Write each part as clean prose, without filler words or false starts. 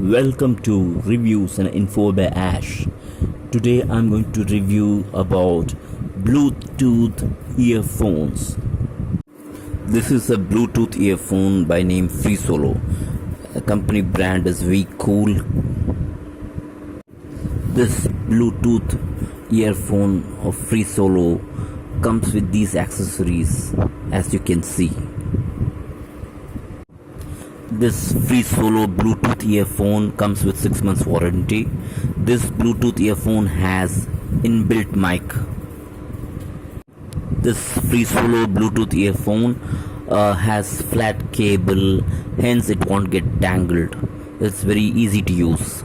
Welcome to Reviews and Info by Ash. Today I'm going to review about Bluetooth earphones. This is a Bluetooth earphone by name freesolo. The company brand is Wecool. This Bluetooth earphone of freesolo comes with these accessories, as you can see. This freesolo Bluetooth earphone comes with 6 months warranty. This Bluetooth earphone has inbuilt mic. This freesolo Bluetooth earphone has flat cable, hence it won't get tangled. It's very easy to use.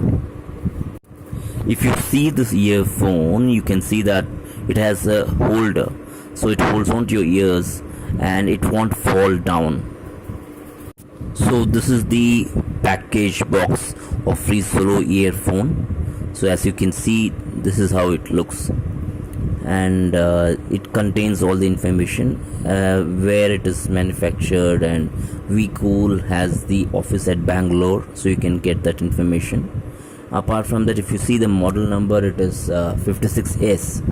If you see this earphone, you can see that it has a holder, so it holds onto your ears and it won't fall down. So this is the package box of freesolo earphone. So as you can see, this is how it looks, and it contains all the information, where it is manufactured, and Wecool has the office at Bangalore, so you can get that information. Apart from that, if you see the model number, it is 56S.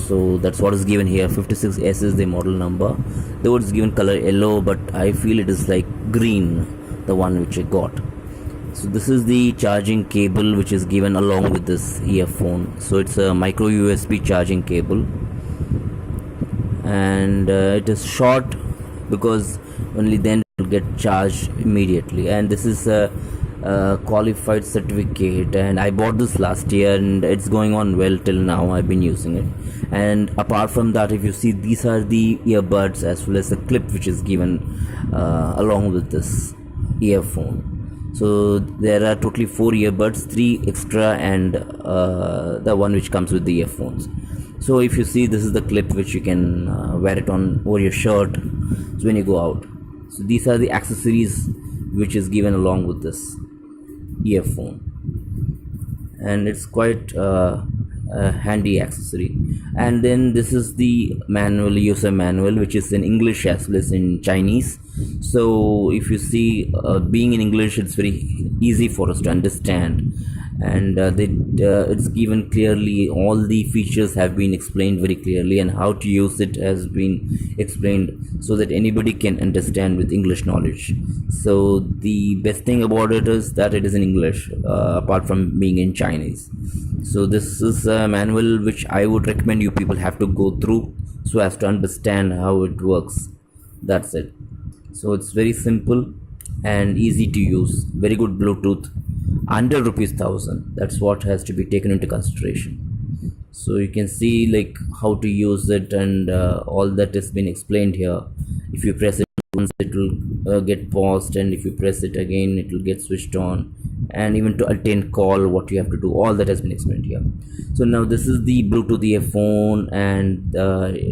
So that's what is given here. 56S is the model number. Though it's given color yellow, but I feel it is like green, the one which I got. So this is the charging cable which is given along with this earphone. So it's a micro USB charging cable, and it is short because only then it will get charged immediately. And this is a qualified certificate, and I bought this last year and it's going on well till now. I've been using it. And apart from that, if you see, these are the earbuds as well as the clip which is given along with this earphone. So there are totally 4 earbuds, 3 extra, and the one which comes with the earphones. So if you see, this is the clip which you can wear it on over your shirt, so when you go out. So these are the accessories which is given along with this earphone, and it's quite a handy accessory. And then this is the manual, user manual, which is in English as well as in Chinese. So if you see, being in English, it's very easy for us to understand, and it's given clearly. All the features have been explained very clearly, and how to use it has been explained so that anybody can understand with English knowledge. So the best thing about it is that it is in English, apart from being in Chinese. So this is a manual which I would recommend you people have to go through so as to understand how it works. That's it. So it's very simple and easy to use. Very good Bluetooth, under ₹1,000. That's what has to be taken into consideration. So you can see like how to use it, and all that has been explained here. If you press it once, it will get paused, and if you press it again, it will get switched on. And even to attend call, what you have to do, all that has been explained here. So now this is the Bluetooth earphone, and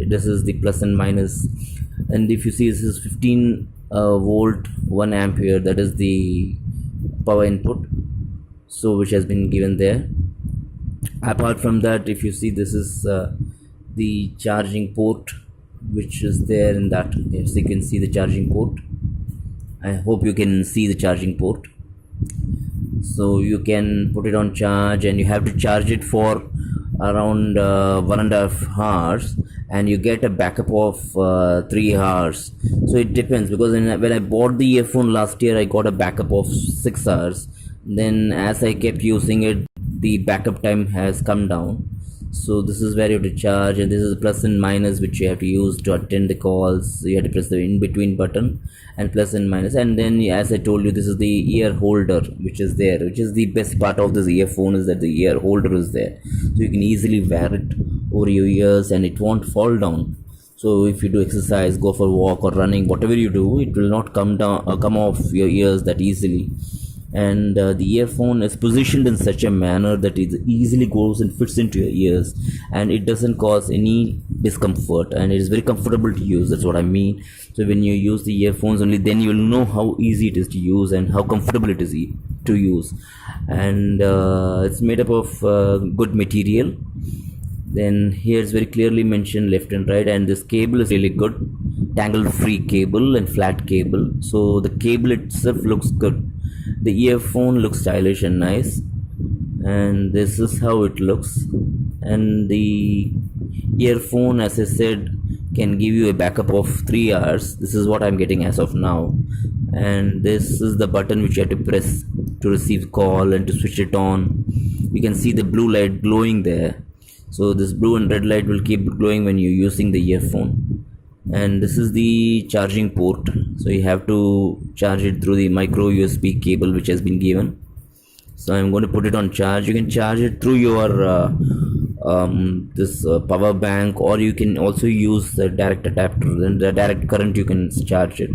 this is the plus and minus. And if you see, this is 15 volt 1 ampere, that is the power input, so which has been given there. Apart from that, if you see, this is the charging port which is there in that. Yes, you can see the charging port. I hope you can see the charging port. So you can put it on charge, and you have to charge it for around 1.5 hours, and you get a backup of 3 hours. So it depends, because when I bought the earphone last year, I got a backup of 6 hours. Then as I kept using it, the backup time has come down. So this is where you have to charge, and this is the plus and minus which you have to use to attend the calls. So you have to press the in between button and plus and minus. And then, as I told you, this is the ear holder which is there, which is the best part of this earphone, is that the ear holder is there, so you can easily wear it over your ears and it won't fall down. So if you do exercise, go for a walk or running, whatever you do, it will not come off your ears that easily. And the earphone is positioned in such a manner that it easily goes and fits into your ears, and it doesn't cause any discomfort, and it is very comfortable to use. That's what I mean. So when you use the earphones, only then you will know how easy it is to use and how comfortable it is to use. And it's made up of good material. Then here it's very clearly mentioned left and right, and this cable is really good, tangle free cable and flat cable. So the cable itself looks good, The earphone looks stylish and nice, and this is how it looks. And the earphone, as I said, can give you a backup of 3 hours. This is what I'm getting as of now. And this is the button which you have to press to receive call and to switch it on. You can see the blue light glowing there. So this blue and red light will keep glowing when you're using the earphone. And this is the charging port, so you have to charge it through the micro USB cable which has been given. So I'm going to put it on charge. You can charge it through your this power bank, or you can also use the direct adapter, then the direct current you can charge it.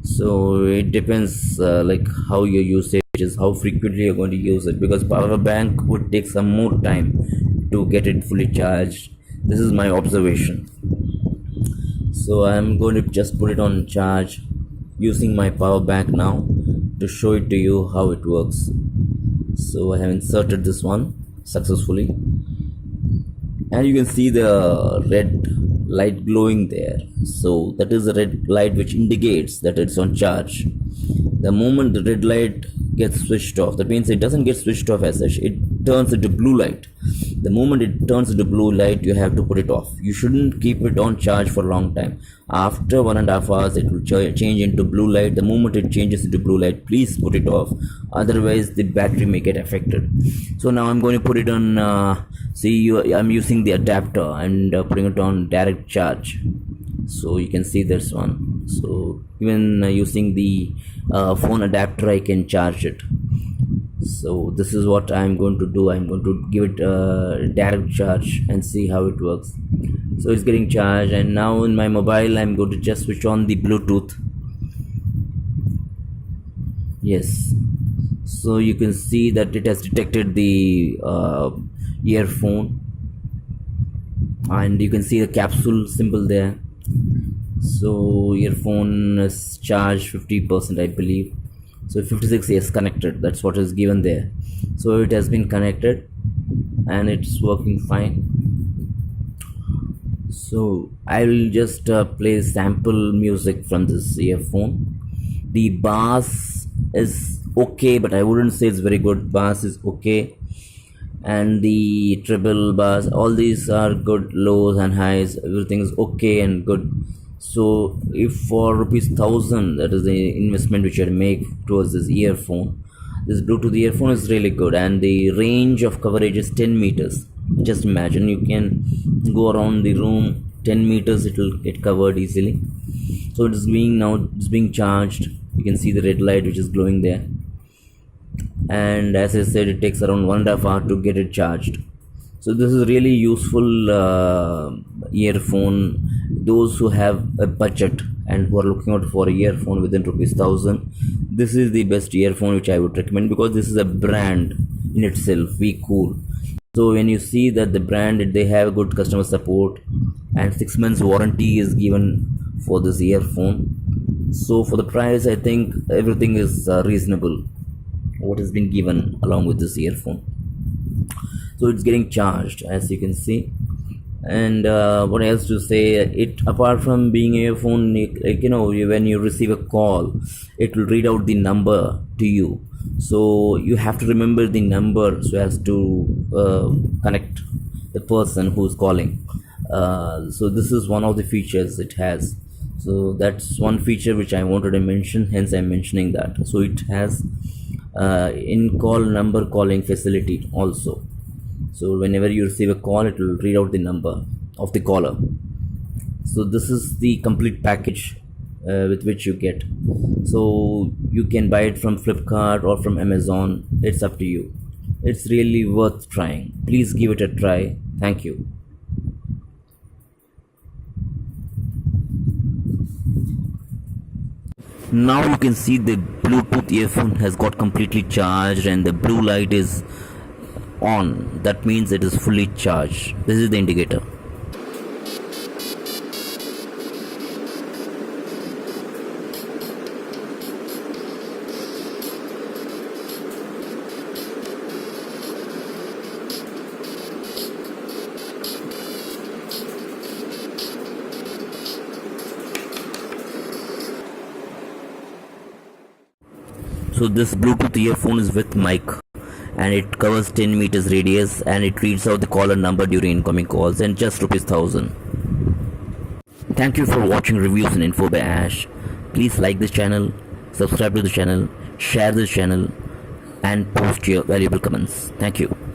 So it depends like how your usage is, how frequently you're going to use it, because power bank would take some more time to get it fully charged. This is my observation. So I'm going to just put it on charge using my power bank now to show it to you how it works. So I have inserted this one successfully, and you can see the red light glowing there. So that is the red light which indicates that it's on charge. The moment the red light gets switched off, that means it doesn't get switched off as such, it turns into blue light. The moment it turns into blue light, you have to put it off. You shouldn't keep it on charge for a long time. After 1.5 hours, it will change into blue light. The moment it changes into blue light, please put it off, otherwise the battery may get affected. So now I'm going to put it on I'm using the adapter and putting it on direct charge. So you can see this one. So even using the phone adapter, I can charge it. So this is what I'm going to do. I'm going to give it a direct charge and see how it works. So it's getting charged, and now in my mobile I'm going to just switch on the Bluetooth. Yes, so you can see that it has detected the earphone, and you can see the capsule symbol there. So earphone is charged 50%, I believe. So 56 is connected, that's what is given there. So it has been connected and it's working fine. So I will just play sample music from this earphone. The bass is okay, but I wouldn't say it's very good. Bass is okay, and the treble bass, all these are good. Lows and highs, everything is okay and good. So if for ₹1,000, that is the investment which you make towards this earphone, this Bluetooth earphone is really good, and the range of coverage is 10 meters. Just imagine, you can go around the room 10 meters, it will get covered easily. So it is being charged. You can see the red light which is glowing there, and as I said, it takes around 1.5 hours to get it charged. So this is really useful earphone. Those who have a budget and who are looking out for a earphone within ₹1,000, this is the best earphone which I would recommend, because this is a brand in itself, Wecool. So when you see that the brand, they have good customer support, and 6 months warranty is given for this earphone. So for the price, I think everything is reasonable what has been given along with this earphone. So it's getting charged, as you can see. And what else to say, it, apart from being an earphone, when you receive a call, it will read out the number to you. So you have to remember the number so as to connect the person who's calling. So this is one of the features it has. So that's one feature which I wanted to mention, hence I'm mentioning that. So it has in-call number calling facility also. So whenever you receive a call, it will read out the number of the caller. So this is the complete package with which you get. So you can buy it from Flipkart or from Amazon. It's up to you. It's really worth trying. Please give it a try. Thank you. Now you can see the Bluetooth earphone has got completely charged and the blue light is on. That means it is fully charged. This is the indicator. So this Bluetooth earphone is with mic, and it covers 10 meters radius, and it reads out the caller number during incoming calls, and just rupees 1000. Thank you for watching reviews and info by Ash. Please like this channel, subscribe to the channel, share this channel, and post your valuable comments. Thank you.